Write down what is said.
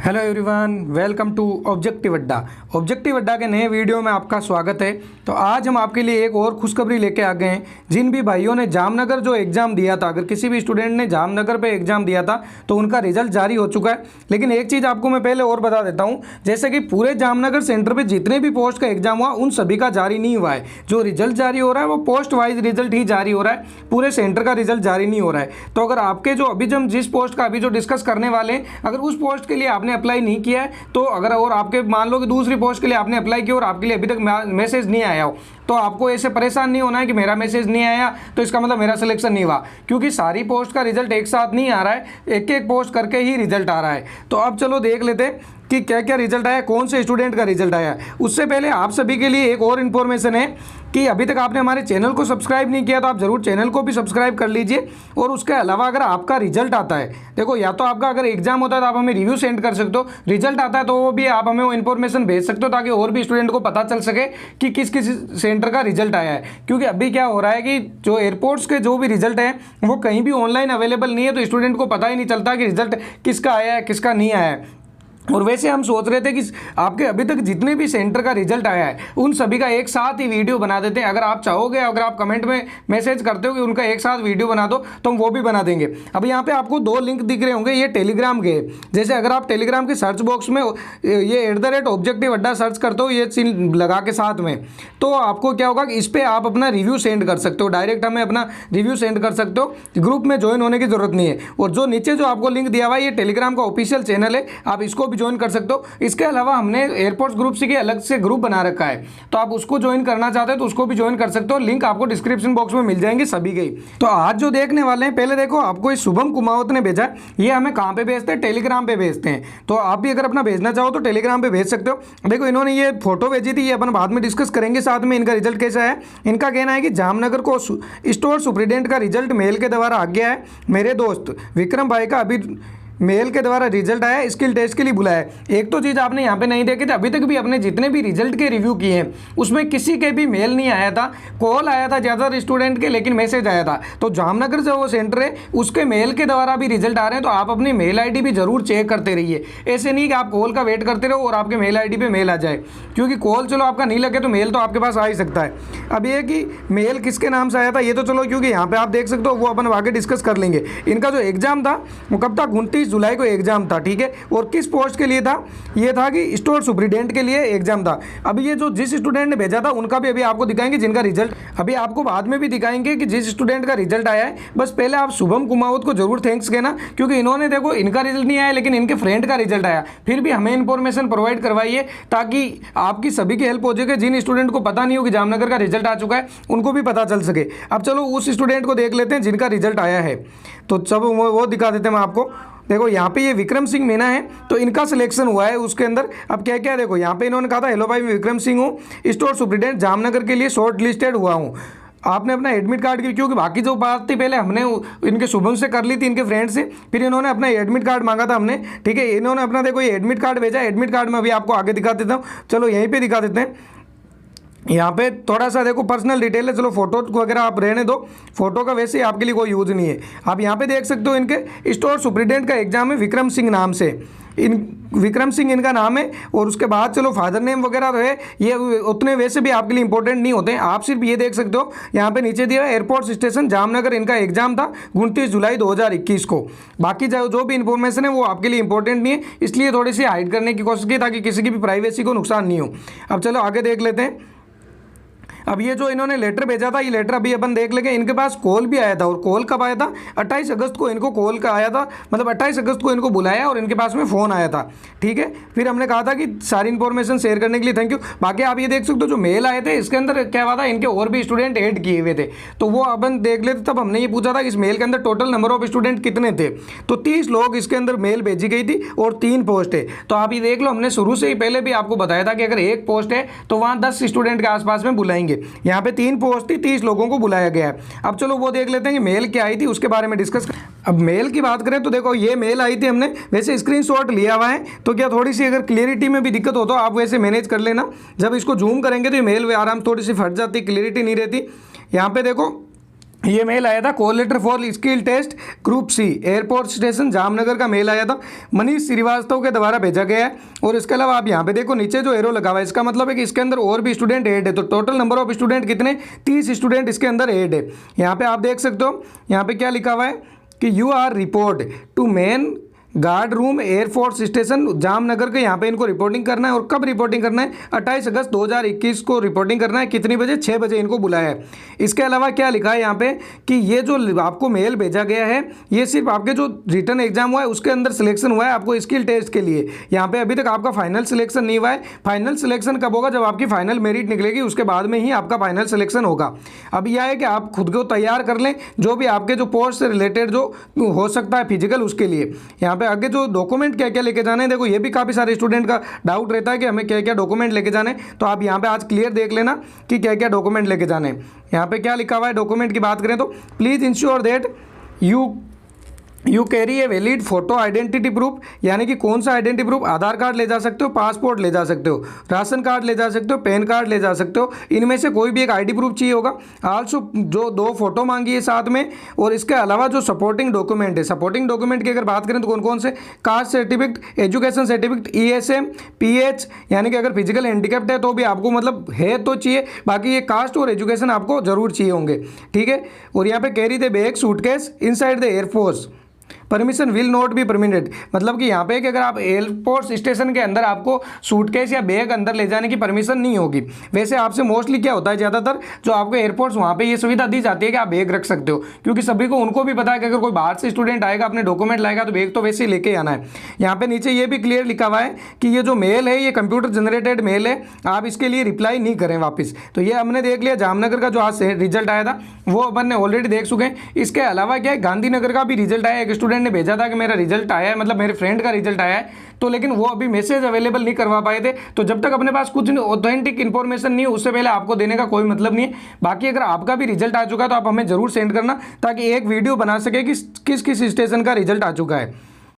Hello everyone, welcome to Objective Adda. Objective Adda के नए video में आपका स्वागत है। तो आज हम आपके लिए एक और खुशखबरी लेके आ गए हैं। जिन भी भाइयों ने जामनगर जो एग्ज़ाम दिया था, अगर किसी भी स्टूडेंट ने जामनगर पे एग्ज़ाम दिया था तो उनका रिजल्ट जारी हो चुका है। लेकिन एक चीज़ आपको मैं पहले और बता देता हूँ, जैसे कि पूरे जामनगर सेंटर पर जितने भी पोस्ट का एग्ज़ाम हुआ उन सभी का जारी नहीं हुआ है। जो रिजल्ट जारी हो रहा है वो पोस्ट वाइज रिजल्ट ही जारी हो रहा है, पूरे सेंटर का रिजल्ट जारी नहीं हो रहा है। तो अगर आपके जो अभी हम जिस पोस्ट का अभी जो डिस्कस करने वाले हैं, अगर उस पोस्ट के लिए आपने अप्लाई नहीं किया है, तो अगर और आपके मान लो कि दूसरी पोस्ट के लिए आपने अप्लाई किया और आपके लिए अभी तक मैसेज नहीं आया हो, तो आपको ऐसे परेशान नहीं होना है कि मेरा मैसेज नहीं आया तो इसका मतलब मेरा सिलेक्शन नहीं हुआ, क्योंकि सारी पोस्ट का रिजल्ट एक साथ नहीं आ रहा है, एक एक पोस्ट करके ही रिजल्ट आ रहा है। तो अब चलो देख लेते हैं कि क्या क्या रिजल्ट आया, कौन से स्टूडेंट का रिजल्ट आया। उससे पहले आप सभी के लिए एक और इन्फॉर्मेशन है कि अभी तक आपने हमारे चैनल को सब्सक्राइब नहीं किया तो आप ज़रूर चैनल को भी सब्सक्राइब कर लीजिए। और उसके अलावा अगर आपका रिजल्ट आता है, देखो या तो आपका अगर एग्जाम होता है तो आप हमें रिव्यू सेंड कर सकते हो, रिजल्ट आता है तो वो भी आप हमें वो इन्फॉर्मेशन भेज सकते हो, ताकि और भी स्टूडेंट को पता चल सके कि किस किस सेंटर का रिजल्ट आया है। क्योंकि अभी क्या हो रहा है कि जो एयरपोर्ट्स के जो भी रिजल्ट है वो कहीं भी ऑनलाइन अवेलेबल नहीं है, तो स्टूडेंट को पता ही नहीं चलता कि रिजल्ट किसका आया है किसका नहीं आया है। और वैसे हम सोच रहे थे कि आपके अभी तक जितने भी सेंटर का रिजल्ट आया है उन सभी का एक साथ ही वीडियो बना देते हैं। अगर आप चाहोगे, अगर आप कमेंट में मैसेज करते हो कि उनका एक साथ वीडियो बना दो तो हम वो भी बना देंगे। अब यहाँ पे आपको दो लिंक दिख रहे होंगे, ये टेलीग्राम के। जैसे अगर आप टेलीग्राम के सर्च बॉक्स में ये @ऑब्जेक्टिव अड्डा सर्च करते हो, ये चिन्ह लगा के साथ में, तो आपको क्या होगा कि इस पर आप अपना रिव्यू सेंड कर सकते हो, डायरेक्ट हमें अपना रिव्यू सेंड कर सकते हो, ग्रुप में ज्वाइन होने की जरूरत नहीं है। और जो नीचे जो आपको लिंक दिया हुआ है ये टेलीग्राम का ऑफिशियल चैनल है, आप इसको भी ज्वाइन कर सकते हो। इसके अलावा हमने एयरपोर्ट्स ग्रुप से अलग से ग्रुप बना रखा है, तो आप उसको ज्वाइन करना चाहते हो तो उसको भी ज्वाइन कर सकते हो, लिंक आपको डिस्क्रिप्शन बॉक्स में मिल जाएंगे सभी के। तो आज जो देखने वाले हैं, पहले देखो आपको इस शुभम कुमावत ने भेजा, ये हमें कहाँ पे भेजते हैं, टेलीग्राम पे भेजते हैं। तो आप भी अगर अपना भेजना चाहो तो टेलीग्राम पे भेज सकते हो। देखो इन्होंने ये फोटो भेजी थी, ये अपन बाद में डिस्कस करेंगे साथ में इनका रिजल्ट कैसा है। इनका कहना है कि जामनगर को स्टोर सुपरिटेंडेंट का रिजल्ट मेल के द्वारा आ गया है। मेरे दोस्त विक्रम भाई का अभी मेल के द्वारा रिजल्ट आया, स्किल टेस्ट के लिए बुलाया है। एक तो चीज़ आपने यहाँ पे नहीं देखी थी, अभी तक भी अपने जितने भी रिजल्ट के रिव्यू किए हैं उसमें किसी के भी मेल नहीं आया था, कॉल आया था ज़्यादातर स्टूडेंट के, लेकिन मैसेज आया था। तो जामनगर जो वो सेंटर है उसके मेल के द्वारा भी रिजल्ट आ रहे हैं, तो आप अपनी मेल ID भी जरूर चेक करते रहिए। ऐसे नहीं कि आप कॉल का वेट करते रहो और आपके मेल ID पे मेल आ जाए, क्योंकि कॉल चलो आपका नहीं लगे तो मेल तो आपके पास आ ही सकता है। अब ये कि मेल किसके नाम से आया था ये तो चलो, क्योंकि यहाँ पे आप देख सकते हो, वो अपन आगे डिस्कस कर लेंगे। इनका जो एग्जाम था वो कब था, 29 जुलाई को एग्जाम था, ठीक है। और किस पोस्ट के लिए था, ये था कि स्टोर सुपरिटेंडेंट के लिए एग्जाम था। अब ये जो जिस स्टूडेंट ने भेजा था उनका भी अभी आपको दिखाएंगे, जिनका रिजल्ट अभी आपको बाद में भी दिखाएंगे कि जिस स्टूडेंट का रिजल्ट आया है। बस पहले आप शुभम कुमावत को जरूर थैंक्स कहना, क्योंकि इन्होंने देखो इनका रिजल्ट नहीं आया लेकिन इनके फ्रेंड का रिजल्ट आया, फिर भी हमें इंफॉर्मेशन प्रोवाइड करवाइए ताकि आपकी सभी की हेल्प हो जाएगी। जिन स्टूडेंट को पता नहीं हो कि जामनगर का रिजल्ट आ चुका है उनको भी पता चल सके। अब चलो उस स्टूडेंट को देख लेते हैं जिनका रिजल्ट आया है, तो सब वो दिखा देते हैं मैं आपको। देखो यहाँ पे ये विक्रम सिंह मीना है, तो इनका सिलेक्शन हुआ है उसके अंदर। अब क्या क्या देखो, यहाँ पे इन्होंने कहा था, हेलो भाई मैं विक्रम सिंह हूँ, स्टोर सुपरिटेंडेंट जामनगर के लिए शॉर्ट लिस्टेड हुआ हूँ। आपने अपना एडमिट कार्ड की, क्योंकि बाकी जो बात थी पहले हमने इनके शुभम से कर ली थी, इनके फ्रेंड से, फिर इन्होंने अपना एडमिट कार्ड मांगा था हमने, ठीक है। इन्होंने अपना देखो ये एडमिट कार्ड भेजा, एडमिट कार्ड में अभी आपको आगे दिखा देता हूँ, चलो यहीं पर दिखा देते हैं। यहाँ पे थोड़ा सा देखो पर्सनल डिटेल है, चलो फोटो वगैरह आप रहने दो, फोटो का वैसे आपके लिए कोई यूज़ नहीं है। आप यहाँ पे देख सकते हो इनके स्टोर सुपरिटेंडेंट का एग्जाम है विक्रम सिंह नाम से, विक्रम सिंह इनका नाम है। और उसके बाद चलो फादर नेम वगैरह रहे, ये उतने वैसे भी आपके लिए इंपॉर्टेंट नहीं होते हैं, आप सिर्फ ये देख सकते हो यहाँ पे नीचे दिया है एयरपोर्ट स्टेशन जामनगर, इनका एग्जाम था 29 जुलाई 2021 को। बाकी जो भी इंफॉर्मेशन है वो आपके लिए इंपॉर्टेंट नहीं है, इसलिए थोड़ी सी हाइड करने की कोशिश की ताकि किसी की भी प्राइवेसी को नुकसान नहीं हो। अब चलो आगे देख लेते हैं। अब ये जो इन्होंने लेटर भेजा था, ये लेटर अभी अपन देख लेंगे। इनके पास कॉल भी आया था, और कॉल कब आया था, 28 अगस्त को इनको कॉल का आया था, मतलब 28 अगस्त को इनको बुलाया और इनके पास में फ़ोन आया था, ठीक है। फिर हमने कहा था कि सारी इन्फॉर्मेशन शेयर करने के लिए थैंक यू। बाकी आप ये देख सकते हो जो मेल आए थे इसके अंदर क्या हुआ था, इनके और भी स्टूडेंट ऐड किए हुए थे, तो वो अपन देख लेते। तब हमने ये पूछा था कि इस मेल के अंदर टोटल नंबर ऑफ स्टूडेंट कितने थे, तो 30 लोग इसके अंदर मेल भेजी गई थी और 3 पोस्ट है। तो आप ये देख लो, हमने शुरू से ही पहले भी आपको बताया था कि अगर एक पोस्ट है तो वहाँ 10 स्टूडेंट के आसपास में बुलाएंगे। यहाँ पे 3 पोस्ट थी, 30 लोगों को बुलाया गया है। अब चलो वो देख लेते हैं कि मेल क्या आई थी, उसके बारे में डिस्कस करें। अब मेल की बात करें तो देखो ये मेल आई थी, हमने वैसे स्क्रीनशॉट लिया हुआ है, तो क्या थोड़ी सी अगर क्लियरिटी में भी दिक्कत हो तो आप वैसे मैनेज कर लेना। जब इसको जूम करेंगे तो ये मेल आराम थोड़ी सी फट जाती, क्लियरिटी नहीं रहती। यहाँ पे देखो ये मेल आया था call letter for skill test group C, airport station Jamnagar का मेल आया था, मनीष श्रीवास्तव के द्वारा भेजा गया है। और इसके अलावा आप यहाँ पे देखो नीचे जो एरो लगा हुआ है, इसका मतलब है कि इसके अंदर और भी स्टूडेंट ऐड है। तो टोटल नंबर ऑफ स्टूडेंट कितने, 30 स्टूडेंट इसके अंदर ऐड है। यहाँ पे आप देख सकते हो, यहाँ पे क्या लिखा हुआ है कि you are report to main guard room air force station Jamnagar के। यहाँ पे इनको रिपोर्टिंग करना है। और कब रिपोर्टिंग करना है, 28 अगस्त 2021 को रिपोर्टिंग करना है। कितनी बजे, 6 बजे इनको बुलाया है। इसके अलावा क्या लिखा है यहाँ पे कि ये जो आपको मेल भेजा गया है, ये सिर्फ आपके जो रिटर्न एग्जाम हुआ है उसके अंदर सिलेक्शन हुआ है आपको स्किल टेस्ट के लिए। यहाँ पे अभी तक आपका फाइनल सिलेक्शन नहीं हुआ है। फाइनल सिलेक्शन कब होगा, जब आपकी फाइनल मेरिट निकलेगी, उसके बाद में ही आपका फाइनल सिलेक्शन होगा। अब यह है कि आप खुद को तैयार कर लें, जो भी आपके जो पोस्ट से रिलेटेड जो हो सकता है फिजिकल, उसके लिए। यहाँ पे आगे जो डॉक्यूमेंट क्या क्या लेके जाने हैं, देखो ये भी काफ़ी सारे स्टूडेंट का डाउट रहता है कि हमें क्या क्या डॉक्यूमेंट लेके जाने हैं। तो आप यहाँ पे आज क्लियर देख लेना कि क्या क्या डॉक्यूमेंट लेके जाने हैं। यहाँ पे क्या लिखा हुआ है, डॉक्यूमेंट की बात करें तो please ensure that you carry a valid photo identity proof, यानी कि कौन सा आइडेंटिटी प्रूफ, आधार कार्ड ले जा सकते हो, पासपोर्ट ले जा सकते हो, राशन कार्ड ले जा सकते हो, पैन कार्ड ले जा सकते हो, इनमें से कोई भी एक आईडी प्रूफ चाहिए होगा। आल्सो जो 2 फोटो मांगी है साथ में। और इसके अलावा जो सपोर्टिंग डॉक्यूमेंट है, सपोर्टिंग डॉक्यूमेंट की अगर बात करें तो कौन कौन से, caste certificate, education certificate, ESM, PH, यानी कि अगर फिजिकल हैंडीकैप्ड है तो भी आपको मतलब है तो चाहिए, बाकी ये कास्ट और एजुकेशन आपको जरूर चाहिए होंगे, ठीक है। और यहाँ पे carry the bag suitcase inside the air force, permission will not be permitted, मतलब कि यहाँ पे कि अगर आप एयरपोर्ट स्टेशन के अंदर आपको सूटकेस या बैग अंदर ले जाने की परमिशन नहीं होगी। वैसे आपसे मोस्टली क्या होता है, ज़्यादातर जो आपको एयरपोर्ट्स वहाँ पे ये सुविधा दी जाती है कि आप बैग रख सकते हो, क्योंकि सभी को उनको भी पता है कि अगर कोई बाहर से स्टूडेंट आएगा अपने डॉक्यूमेंट लाएगा तो बैग तो वैसे ही लेके आना है। यहाँ पे नीचे ये भी क्लियर लिखा हुआ है कि ये जो मेल है ये कंप्यूटर जनरेटेड मेल है, आप इसके लिए रिप्लाई नहीं करें वापस। तो ये हमने देख लिया जामनगर का जो आज रिजल्ट आया था वो अपन ने ऑलरेडी देख चुके हैं। इसके अलावा क्या है, गांधीनगर का भी रिजल्ट आया, एक स्टूडेंट ने भेजा था कि मेरा रिजल्ट आया है, मतलब मेरे फ्रेंड का रिजल्ट आया है, तो लेकिन वो अभी मैसेज अवेलेबल नहीं करवा पाए थे। तो जब तक अपने पास कुछ ऑथेंटिक इन्फॉर्मेशन नहीं है उससे पहले आपको देने का कोई मतलब नहीं है। बाकी अगर आपका भी रिजल्ट आ चुका है तो आप हमें जरूर सेंड करना, ताकि एक वीडियो बना सके कि किस किस स्टेशन का रिजल्ट आ चुका है।